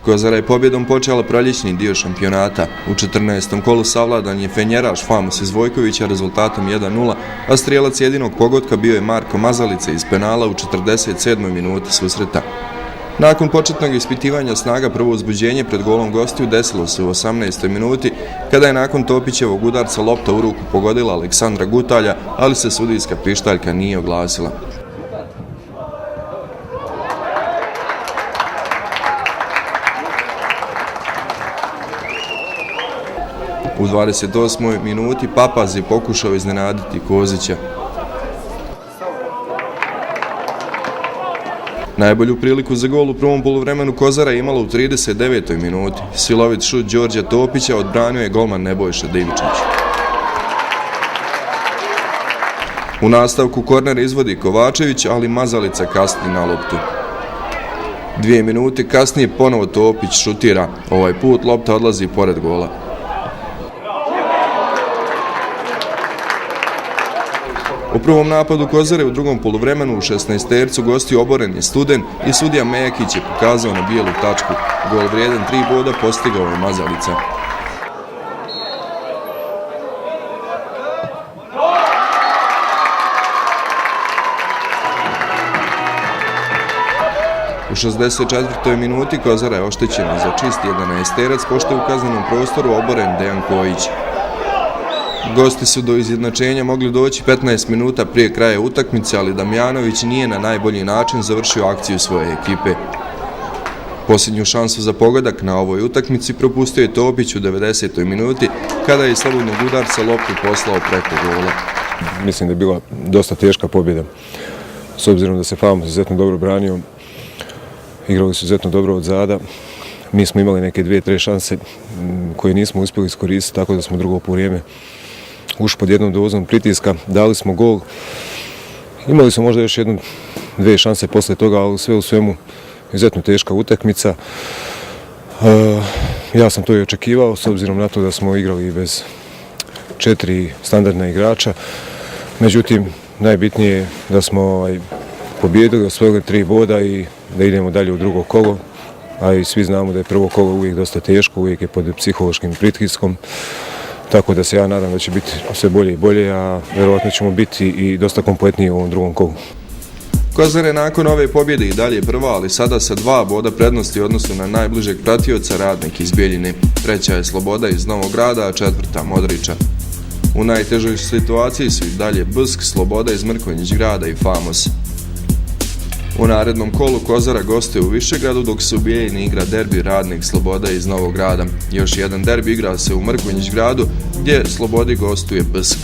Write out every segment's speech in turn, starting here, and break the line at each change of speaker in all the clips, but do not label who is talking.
Kozara je pobjedom počela proljećni dio šampionata. U 14. kolu savladan je fenjeraš Famos iz Vojkovića rezultatom 1:0, a strijelac jedinog pogotka bio je Marko Mazalica iz penala u 47. minuti susreta. Nakon početnog ispitivanja snaga prvo uzbuđenje pred golom gostiju desilo se u 18. minuti, kada je nakon Topićevog udarca lopta u ruku pogodila Aleksandra Gutalja, ali se sudijska pištaljka nije oglasila. U 28. minuti Papaz je pokušao iznenaditi Kozića. Najbolju priliku za gol u prvom poluvremenu Kozara je imala u 39. minuti. Silovit šut Đorđa Topića odbranio je golman Nebojša Divičić. U nastavku korner izvodi Kovačević, ali Mazalica kasni na loptu. 2 minute kasnije ponovo Topić šutira. Ovaj put lopta odlazi pored gola. U prvom napadu Kozare u drugom poluvremenu u 16. gostiju oboren je Studen i sudija Mejakić je pokazao na bijelu tačku. Gol vrijedan 3 boda postigao je Mazalica. U 64. minuti Kozara je oštećena za čist 11-terac, pošto je u kaznenom prostoru oboren Dejan Kojić. Gosti su do izjednačenja mogli doći 15 minuta prije kraja utakmice, ali Damjanović nije na najbolji način završio akciju svoje ekipe. Posljednju šansu za pogodak na ovoj utakmici propustio je Topić u 90. minuti, kada je iz slobodnog udarca loptu poslao preko gola.
Mislim da je bila dosta teška pobjeda. S obzirom da se Famos izuzetno dobro branio, igrali su izuzetno dobro od zada. Mi smo imali neke 2-3 šanse koje nismo uspjeli iskoristiti, tako da smo drugo poluvrijeme ušli pod jednom dozom pritiska, dali smo gol. Imali smo možda još 1-2 šanse poslije toga, ali sve u svemu izuzetno teška utakmica. Ja sam to i očekivao, s obzirom na to da smo igrali bez 4 standardna igrača. Međutim, najbitnije je da smo pobijedili, osvojili 3 boda i da idemo dalje u drugo kolo. A i svi znamo da je prvo kolo uvijek dosta teško, uvijek je pod psihološkim pritiskom. Tako da se ja nadam da će biti sve bolje i bolje, a vjerojatno ćemo biti i dosta kompletniji u ovom drugom kolu.
Kozara je nakon ove pobjede i dalje prva, ali sada sa 2 boda prednosti u odnosu na najbližeg pratioca Radnik iz Bijeljine. 3. je Sloboda iz Novog Grada, a 4. Modriča. U najtežoj situaciji su i dalje Bsk, Sloboda iz Mrkonjić Grada i Famos. U narednom kolu Kozara gostuje u Višegradu, dok se u Bijeljini igra derbi Radnik Sloboda iz Novog Grada. Još jedan derbi igra se u Mrkonjić Gradu, gdje Slobodi gostuje Bsk.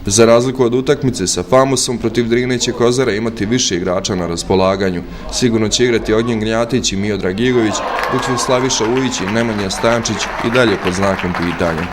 Za razliku od utakmice sa Famosom, protiv Drine će Kozara imati više igrača na raspolaganju. Sigurno će igrati Ognjen Gnjatić i Miodrag Gigović, dok će Slaviša Ujić i Nemanja Stančić i dalje pod znakom pitanja.